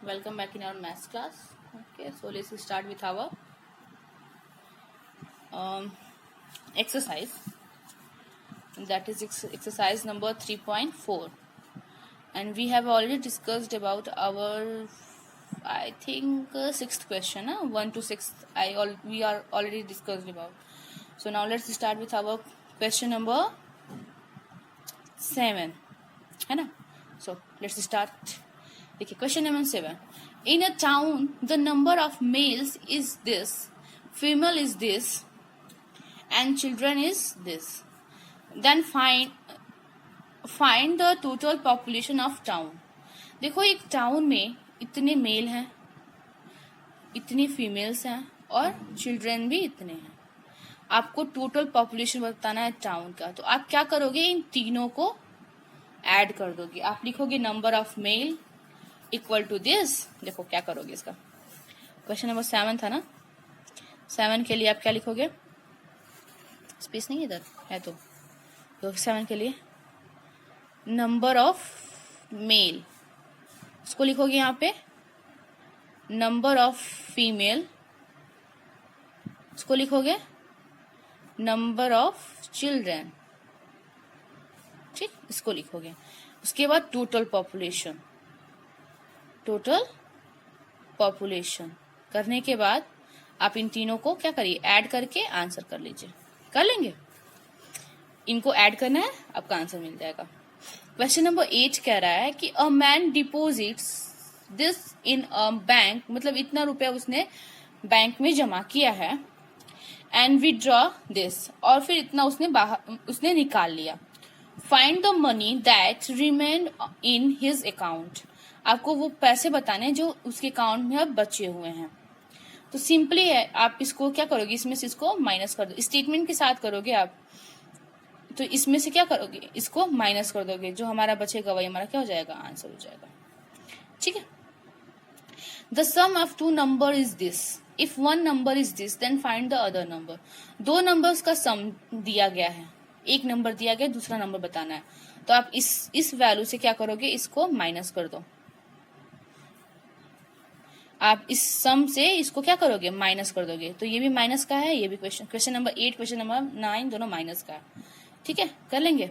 Welcome back in our maths class. Okay, so let's start with our exercise. That is exercise number 3.4, and we have already discussed about our, I think, sixth question. 1 to 6. We are already discussed about. So now let's start with our question number 7. है ना? So let's start. देखिए question number 7. In a town, the number of males is this, female is this, and children is this. Then find the total population of town. देखो एक town में इतने mail हैं, इतनी females हैं और children भी इतने हैं. आपको टोटल पॉपुलेशन बताना है टाउन का. तो आप क्या करोगे, इन तीनों को ऐड कर दोगे. आप लिखोगे number of male equal to this. देखो क्या करोगे इसका. क्वेश्चन नंबर 7 था ना. 7 के लिए आप क्या लिखोगे, स्पेस नहीं इधर है तो 7 के लिए नंबर ऑफ मेल, इसको लिखोगे यहाँ पे नंबर ऑफ फीमेल, इसको लिखोगे नंबर ऑफ चिल्ड्रन. ठीक, इसको लिखोगे. उसके बाद टोटल पॉपुलेशन करने के बाद आप इन तीनों को क्या करिए, ऐड करके आंसर कर लीजिए. कर लेंगे. इनको ऐड करना है, आपका आंसर मिल जाएगा. क्वेश्चन नंबर 8 कह रहा है कि a man deposits this in a bank, मतलब इतना रुपया उसने बैंक में जमा किया है, एंड विड्रॉ दिस, और फिर इतना उसने निकाल लिया. Find the money that remained in his account. आपको वो पैसे बताने जो उसके अकाउंट में अब बचे हुए हैं. तो सिंपली है, आप इसको क्या करोगे, इसमें से इसको माइनस कर दो. स्टेटमेंट के साथ करोगे आप, तो इसमें से क्या करोगे, इसको माइनस कर दोगे. जो हमारा बचेगा वही हमारा क्या हो जाएगा, आंसर हो जाएगा. ठीक है. The sum of two number is this. If one number is this then find the other number. दो नंबर्स का सम दिया गया है, एक नंबर दिया गया, दूसरा नंबर बताना है. तो आप इस वैल्यू से क्या करोगे, इसको माइनस कर दो. आप इस सम से इसको क्या करोगे, माइनस कर दोगे. तो ये भी माइनस का है, ये भी क्वेश्चन नंबर 8, क्वेश्चन नंबर 9 दोनों माइनस का है. ठीक है, कर लेंगे.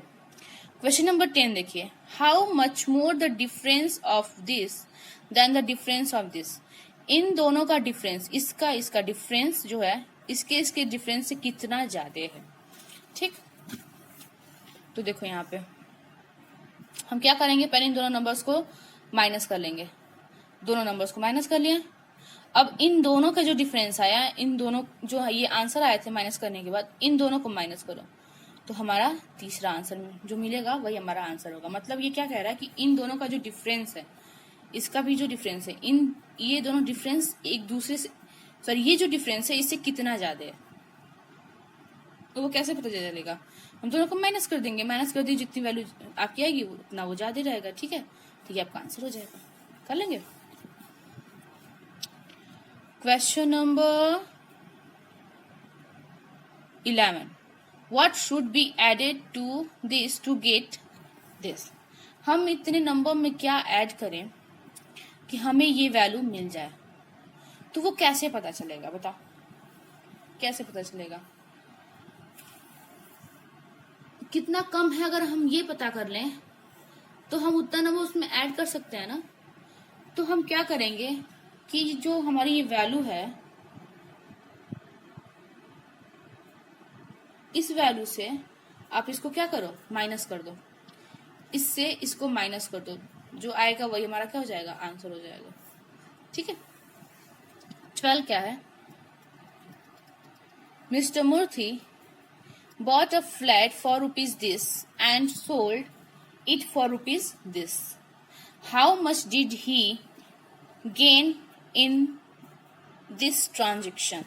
क्वेश्चन नंबर 10 देखिए. How much more the difference of this than the difference of this. इन दोनों का डिफरेंस, इसका डिफरेंस जो है इसके डिफरेंस से कितना ज्यादा है. ठीक, तो देखो यहाँ पे हम क्या करेंगे, पहले इन दोनों नंबर्स को माइनस कर लेंगे. दोनों नंबर्स को माइनस कर लिया. अब इन दोनों का जो डिफरेंस आया, इन दोनों जो ये आंसर आए थे माइनस करने के बाद, इन दोनों को माइनस करो तो हमारा तीसरा आंसर जो मिलेगा वही हमारा आंसर होगा. मतलब ये क्या कह रहा है कि इन दोनों का जो डिफरेंस है, इसका भी जो डिफरेंस है, ये दोनों डिफरेंस एक दूसरे से, सॉरी ये जो डिफरेंस है इससे कितना ज्यादा है, तो वो कैसे पता चलेगा. हम दोनों को माइनस कर देंगे. माइनस कर दी, जितनी वैल्यू आपकी आएगी उतना वो ज्यादा रहेगा. ठीक है, तो ये आपका आंसर हो जाएगा. कर लेंगे. Question number 11. What should be added to this to get this. हम इतने नंबर में क्या ऐड करें कि हमें ये वैल्यू मिल जाए. तो वो कैसे पता चलेगा, बताओ कैसे पता चलेगा. कितना कम है, अगर हम ये पता कर लें तो हम उतना नंबर उसमें ऐड कर सकते हैं ना. तो हम क्या करेंगे कि जो हमारी ये वैल्यू है, इस वैल्यू से आप इसको क्या करो, माइनस कर दो. इससे इसको माइनस कर दो, जो आएगा वही हमारा क्या हो जाएगा, आंसर हो जाएगा. ठीक है. 12 क्या है. Mister Murthy bought a flat for rupees this and sold it for rupees this. How much did he gain in this transaction.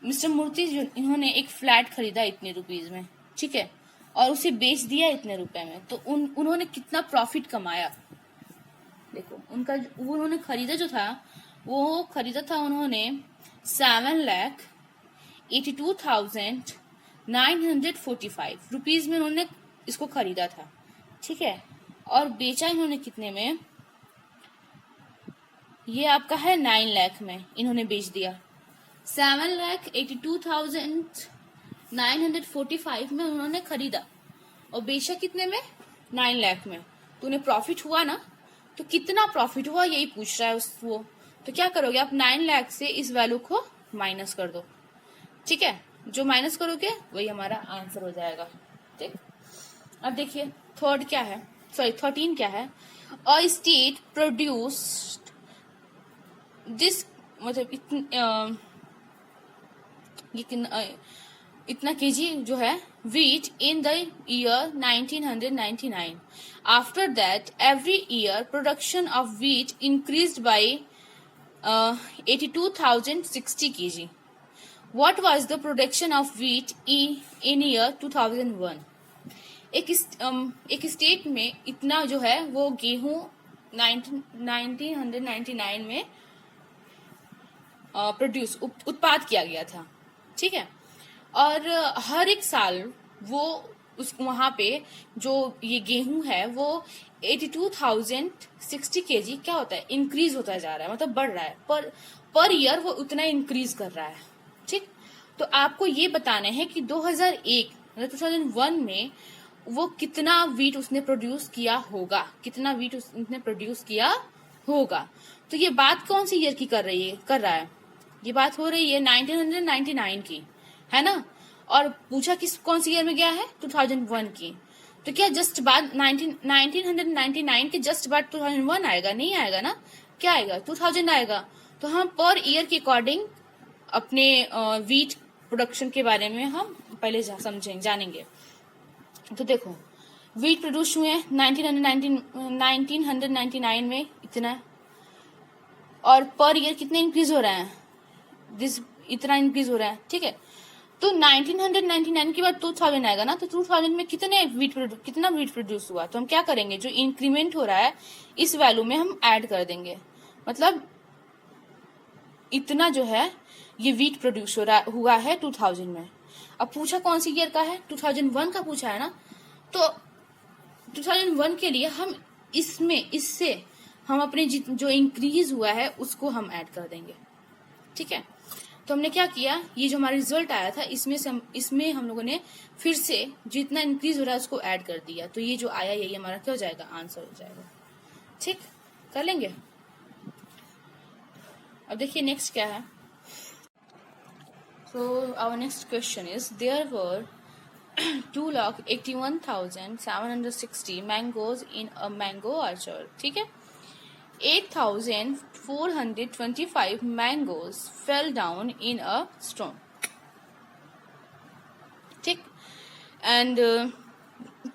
Mister Murthy जो इन्होंने एक फ्लैट खरीदा इतने रुपीज में, ठीक है, और उसे बेच दिया इतने रुपए में, तो उन्होंने कितना प्रॉफिट कमाया. देखो उनका उन्होंने खरीदा जो था, वो खरीदा था उन्होंने 7,82,945 रुपीज में उन्होंने इसको खरीदा था. ठीक है, और बेचा इन्होंने कितने में, ये आपका है 9 लाख में इन्होंने बेच दिया, 7,82,945 में उन्होंने खरीदा और बेचा कितने में, 9 लाख में। तो उन्हें प्रॉफिट हुआ ना, तो कितना प्रॉफिट हुआ यही पूछ रहा है वो। तो क्या करोगे आप, 9 लाख से इस वैल्यू को माइनस कर दो, ठीक है। जो माइनस करोगे वही हमारा आंसर हो जाएगा, ठीक। अब देखिए थर्ड क्या है, सॉरी 13 क्या है, अ स्टेट प्रोड्यूस्ड दिस, मतलब इतना केजी जो है wheat in the year 1999. After that, every year production of wheat increased by 82,060 kg. What was the production of wheat in year 2001? एक स्टेट में इतना जो है वो गेहूं 1999 में प्रोड्यूस उत्पाद किया गया था, ठीक है। और हर एक साल वो उस वहां पे जो ये गेहूं है वो 82,060 केजी क्या होता है, इंक्रीज होता जा रहा है, मतलब बढ़ रहा है, पर ईयर वो उतना इंक्रीज कर रहा है, ठीक। तो आपको ये बताना है कि 2001 मतलब 2001 में वो कितना वीट उसने प्रोड्यूस किया होगा, कितना वीट उसने प्रोड्यूस किया होगा। तो ये बात कौन सी ईयर की कर रहा है, ये बात हो रही है 1999 की, है ना। और पूछा किस कौन सी ईयर में गया है, 2001 की। तो क्या जस्ट बाद 1999 के जस्ट बाद 2001 आएगा, नहीं आएगा ना, क्या आएगा 2000 आएगा। तो हम पर ईयर के अकॉर्डिंग अपने वीट प्रोडक्शन के बारे में हम पहले जानेंगे। तो देखो वीट प्रोड्यूस हुए 1999 में इतना, और पर ईयर कितने इंक्रीज हो रहा है, इतना इंक्रीज हो रहा है, ठीक है। तो 1999 के बाद 2000 आएगा ना, तो 2000 में कितना वीट प्रोड्यूस हुआ, तो हम क्या करेंगे, जो इंक्रीमेंट हो रहा है इस वैल्यू में हम ऐड कर देंगे, मतलब इतना जो है ये वीट प्रोड्यूस हुआ है 2000 में। अब पूछा कौन सी ईयर का है, 2001 का पूछा है ना, तो 2001 के लिए हम इससे हम अपने जो इंक्रीज हुआ है उसको हम ऐड कर देंगे, ठीक है। तो हमने क्या किया, ये जो हमारा रिजल्ट आया था इसमें हम लोगों ने फिर से जितना इंक्रीज हो रहा है उसको ऐड कर दिया, तो ये जो आया यही हमारा क्या हो जाएगा, आंसर हो जाएगा, ठीक। कर लेंगे। अब देखिए नेक्स्ट क्या है। So our next question is there were 2,81,760 mangoes in a mango orchard, ठीक है। 8,425 mangoes fell down in a storm, ठीक। and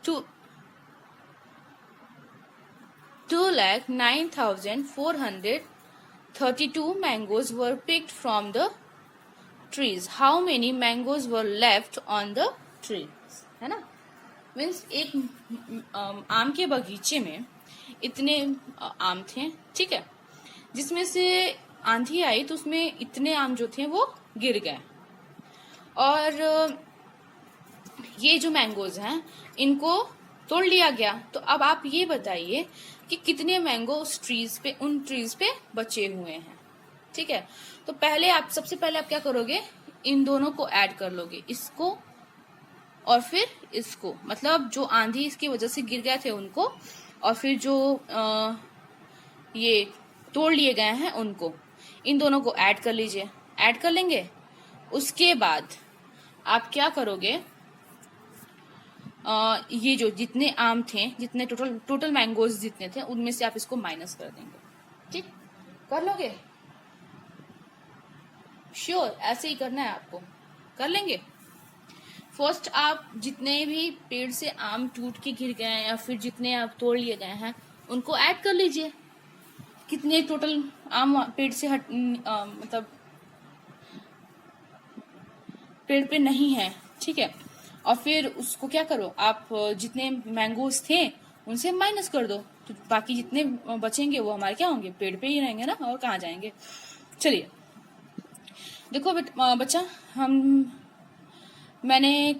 2,09,432 mangoes were picked from the trees. How many mangoes were left on the trees? है ना, means एक आम के बगीचे में इतने आम थे, ठीक है, जिसमें से आंधी आई तो उसमें इतने आम जो थे वो गिर गए, और ये जो मैंगोज हैं इनको तोड़ लिया गया। तो अब आप ये बताइए कि कितने मैंगो उन ट्रीज पे बचे हुए हैं, ठीक है। तो सबसे पहले आप क्या करोगे, इन दोनों को ऐड कर लोगे, इसको और फिर इसको, मतलब जो आंधी इसकी वजह से गिर गए थे उनको, और फिर जो ये तोड़ लिए गए हैं उनको, इन दोनों को ऐड कर लीजिए, ऐड कर लेंगे। उसके बाद आप क्या करोगे, ये जो जितने आम थे, जितने टोटल मैंगोज जितने थे उनमें से आप इसको माइनस कर देंगे, ठीक। कर लोगे, श्योर ऐसे ही करना है आपको, कर लेंगे। फर्स्ट आप जितने भी पेड़ से आम टूट के गिर गए हैं या फिर जितने आप तोड़ लिए गए हैं उनको ऐड कर लीजिए, कितने टोटल आम पेड़ से मतलब पेड़ पे नहीं है, ठीक है। और फिर उसको क्या करो, आप जितने मैंगोज थे उनसे माइनस कर दो, तो बाकी जितने बचेंगे वो हमारे क्या होंगे, पेड़ पे ही रहेंगे ना, और कहाँ जाएंगे। चलिए देखो बच्चा, मैंने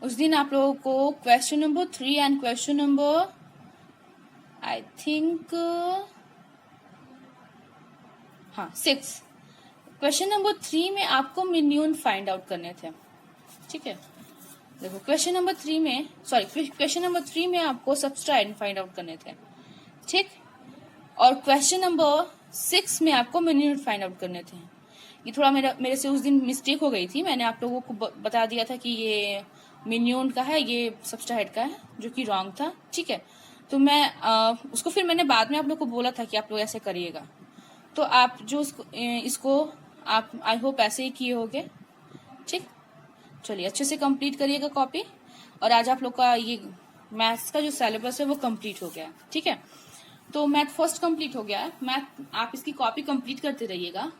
उस दिन आप लोगों को question number 3 and question number I think हाँ 6। क्वेश्चन नंबर 3 में आपको मिनिमम फाइंड आउट करने थे, ठीक है। देखो क्वेश्चन नंबर 3 में, सॉरी क्वेश्चन नंबर 3 में आपको सबट्रैक्ट फाइंड आउट करने थे, ठीक। और क्वेश्चन नंबर 6 में आपको मिनिमम फाइंड आउट करने थे। ये थोड़ा मेरे से उस दिन मिस्टेक हो गई थी, मैंने आप लोगों को बता दिया था कि ये मिनिमम का है, ये सबट्रैक्ट का है, जो कि रॉन्ग था, ठीक है। तो मैं उसको फिर मैंने बाद में आप लोग को बोला था कि आप लोग ऐसे करिएगा। तो आप जो इसको आप आई होप ऐसे ही किए होगे, ठीक। चलिए अच्छे से कंप्लीट करिएगा कॉपी। और आज आप लोग का ये मैथ्स का जो सिलेबस है वो कंप्लीट हो गया है, ठीक है। तो मैथ फर्स्ट कंप्लीट हो गया है, मैथ आप इसकी कॉपी कंप्लीट करते रहिएगा।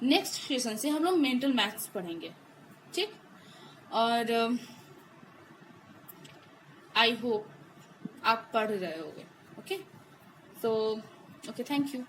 नेक्स्ट सेशन से हम लोग मेंटल मैथ्स पढ़ेंगे, ठीक। और आई होप आप पढ़ रहे होगे, ओके। तो ओके, थैंक यू।